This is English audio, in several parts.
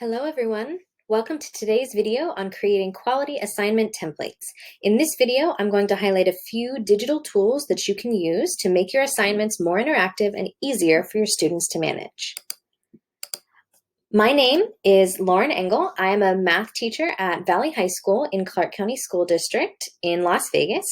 Hello everyone. Welcome to today's video on creating quality assignment templates. In this video, I'm going to highlight a few digital tools that you can use to make your assignments more interactive and easier for your students to manage. My name is Lauren Engel. I am a math teacher at Valley High School in Clark County School District in Las Vegas.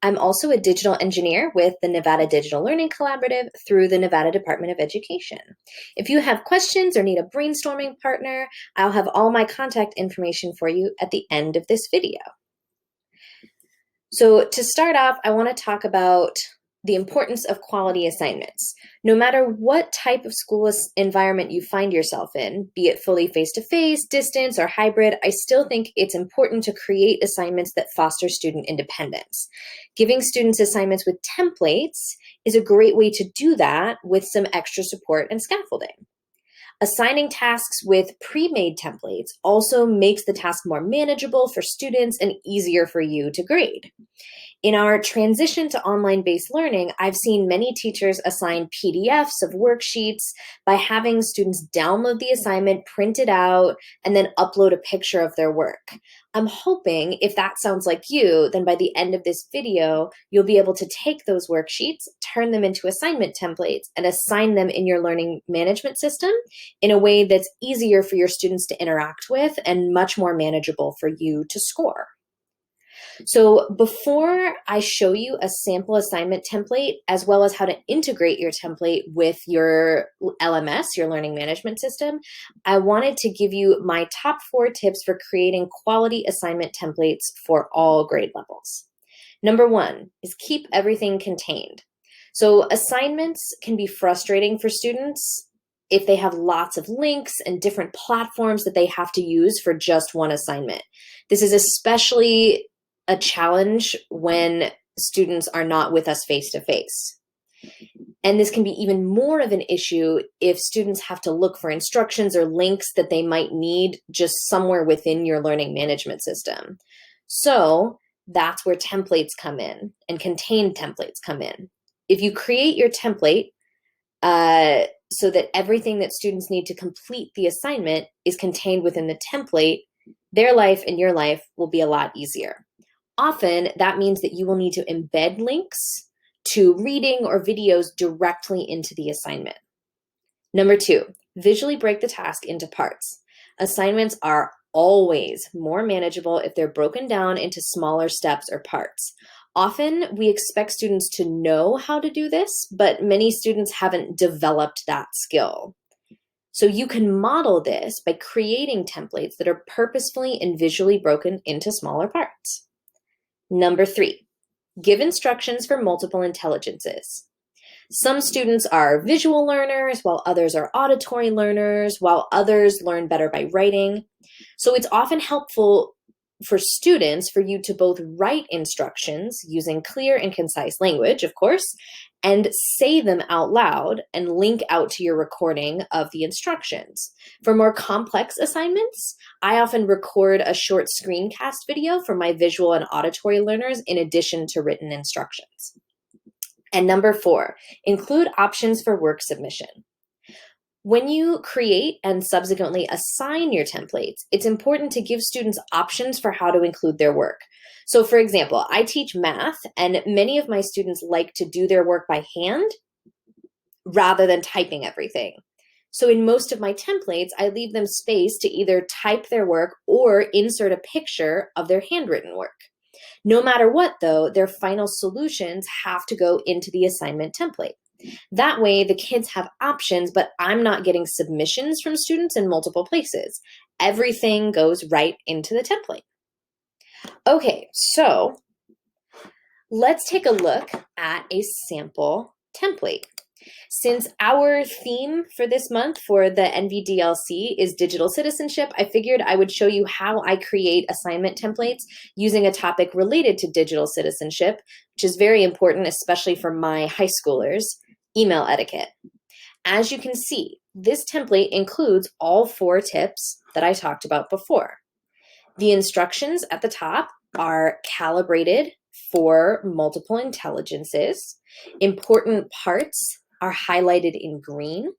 I'm also a digital engineer with the Nevada Digital Learning Collaborative through the Nevada Department of Education. If you have questions or need a brainstorming partner, I'll have all my contact information for you at the end of this video. So to start off, I want to talk about the importance of quality assignments. No matter what type of school environment you find yourself in, be it fully face-to-face, distance, or hybrid, I still think it's important to create assignments that foster student independence. Giving students assignments with templates is a great way to do that with some extra support and scaffolding. Assigning tasks with pre-made templates also makes the task more manageable for students and easier for you to grade. In our transition to online-based learning, I've seen many teachers assign PDFs of worksheets by having students download the assignment, print it out, and then upload a picture of their work. I'm hoping if that sounds like you, then by the end of this video, you'll be able to take those worksheets, turn them into assignment templates, and assign them in your learning management system in a way that's easier for your students to interact with and much more manageable for you to score. So before I show you a sample assignment template, as well as how to integrate your template with your LMS, your learning management system, I wanted to give you my top 4 tips for creating quality assignment templates for all grade levels. Number 1 is keep everything contained. So assignments can be frustrating for students if they have lots of links and different platforms that they have to use for just one assignment. This is especially a challenge when students are not with us face-to-face. And this can be even more of an issue if students have to look for instructions or links that they might need just somewhere within your learning management system. So that's where templates come in and contained templates come in. If you create your template so that everything that students need to complete the assignment is contained within the template, their life and your life will be a lot easier. Often, that means that you will need to embed links to reading or videos directly into the assignment. Number 2, visually break the task into parts. Assignments are always more manageable if they're broken down into smaller steps or parts. Often, we expect students to know how to do this, but many students haven't developed that skill. So you can model this by creating templates that are purposefully and visually broken into smaller parts. Number 3, give instructions for multiple intelligences. Some students are visual learners, while others are auditory learners, while others learn better by writing. So it's often helpful for students for you to both write instructions using clear and concise language, of course, and say them out loud and link out to your recording of the instructions. For more complex assignments, I often record a short screencast video for my visual and auditory learners in addition to written instructions. And number 4, include options for work submission. When you create and subsequently assign your templates, it's important to give students options for how to include their work. So for example, I teach math, and many of my students like to do their work by hand rather than typing everything. So in most of my templates, I leave them space to either type their work or insert a picture of their handwritten work. No matter what, though, their final solutions have to go into the assignment template. That way, the kids have options, but I'm not getting submissions from students in multiple places. Everything goes right into the template. Okay, so let's take a look at a sample template. Since our theme for this month for the NVDLC is digital citizenship, I figured I would show you how I create assignment templates using a topic related to digital citizenship, which is very important, especially for my high schoolers, email etiquette. As you can see, this template includes all 4 tips that I talked about before. The instructions at the top are calibrated for multiple intelligences. Important parts are highlighted in green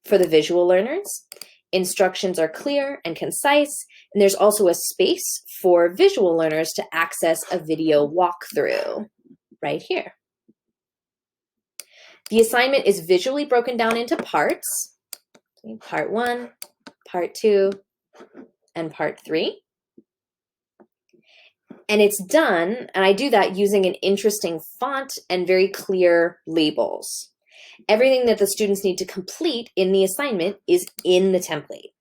for the visual learners. Instructions are clear and concise, and there's also a space for visual learners to access a video walkthrough right here. The assignment is visually broken down into parts, part 1, part 2, and part 3. And it's done, and I do that using an interesting font and very clear labels. Everything that the students need to complete in the assignment is in the template.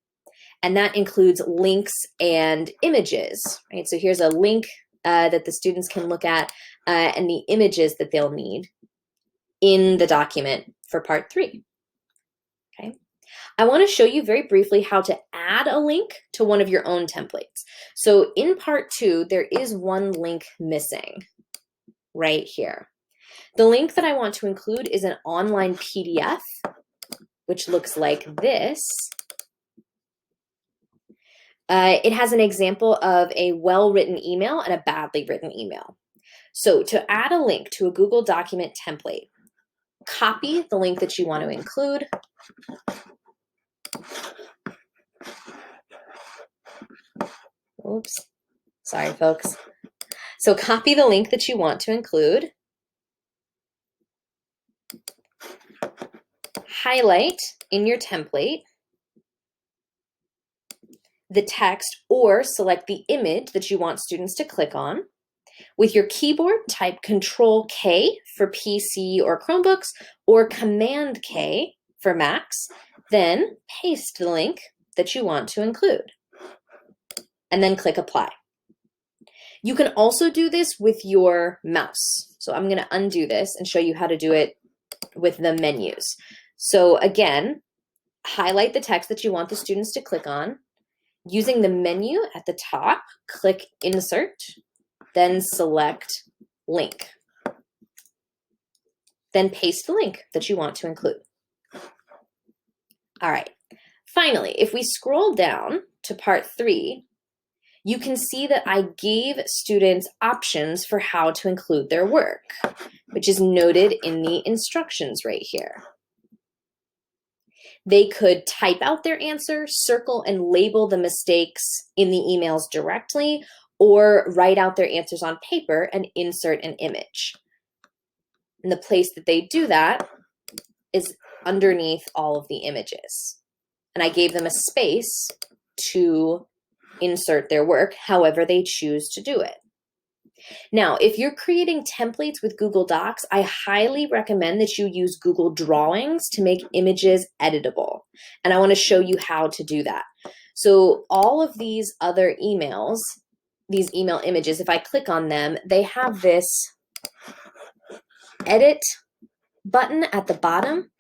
And that includes links and images, right? So here's a link that the students can look at and the images that they'll need in the document for part 3, okay? I want to show you very briefly how to add a link to one of your own templates. So in part 2, there is one link missing right here. The link that I want to include is an online PDF, which looks like this. It has an example of a well-written email and a badly written email. So to add a link to a Google document template, copy the link that you want to include. Oops, sorry folks. So copy the link that you want to include. Highlight in your template the text or select the image that you want students to click on. With your keyboard, type Control-K for PC or Chromebooks or Command-K for Macs, then paste the link that you want to include, and then click Apply. You can also do this with your mouse. So I'm going to undo this and show you how to do it with the menus. So again, highlight the text that you want the students to click on. Using the menu at the top, click Insert, then select Link. Then paste the link that you want to include. All right, finally, if we scroll down to part 3, you can see that I gave students options for how to include their work, which is noted in the instructions right here. They could type out their answer, circle and label the mistakes in the emails directly, or write out their answers on paper and insert an image. And the place that they do that is underneath all of the images. And I gave them a space to insert their work however they choose to do it. Now, if you're creating templates with Google Docs, I highly recommend that you use Google Drawings to make images editable. And I want to show you how to do that. So all of these other emails, these email images, if I click on them, they have this edit button at the bottom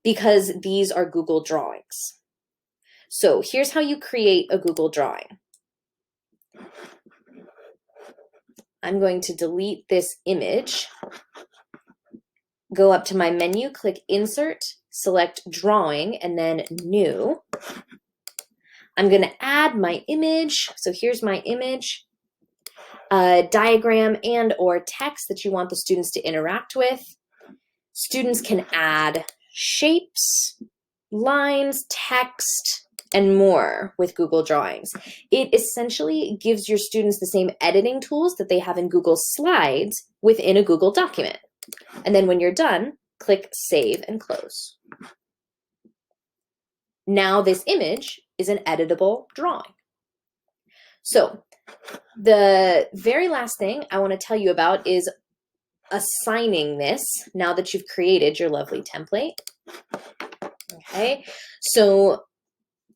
because these are Google Drawings. So here's how you create a Google drawing. I'm going to delete this image, go up to my menu, click Insert, select Drawing, and then New. I'm going to add my image. So here's my image, a diagram and or text that you want the students to interact with. Students can add shapes, lines, text, and more with Google Drawings. It essentially gives your students the same editing tools that they have in Google Slides within a Google document. And then when you're done, click Save and Close. Now this image is an editable drawing. So the very last thing I want to tell you about is assigning this now that you've created your lovely template. Okay, so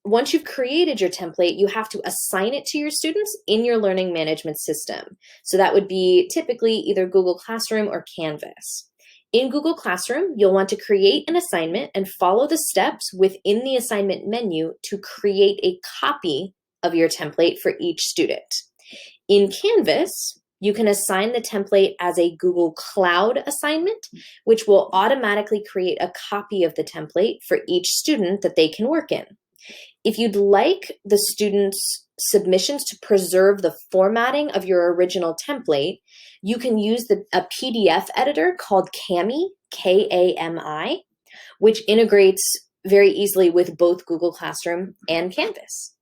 once you've created your template, you have to assign it to your students in your learning management system. So that would be typically either Google Classroom or Canvas. In Google Classroom, you'll want to create an assignment and follow the steps within the assignment menu to create a copy of your template for each student. In Canvas, you can assign the template as a Google Cloud assignment, which will automatically create a copy of the template for each student that they can work in. If you'd like the students' submissions to preserve the formatting of your original template, you can use a PDF editor called Kami, K-A-M-I, which integrates very easily with both Google Classroom and Canvas.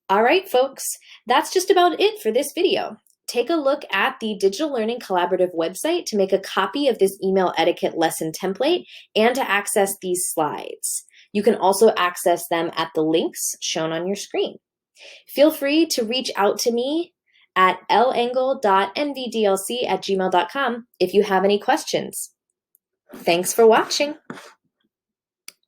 All right, folks, that's just about it for this video. Take a look at the Digital Learning Collaborative website to make a copy of this email etiquette lesson template and to access these slides. You can also access them at the links shown on your screen. Feel free to reach out to me at langle.nvdlc@gmail.com if you have any questions. Thanks for watching.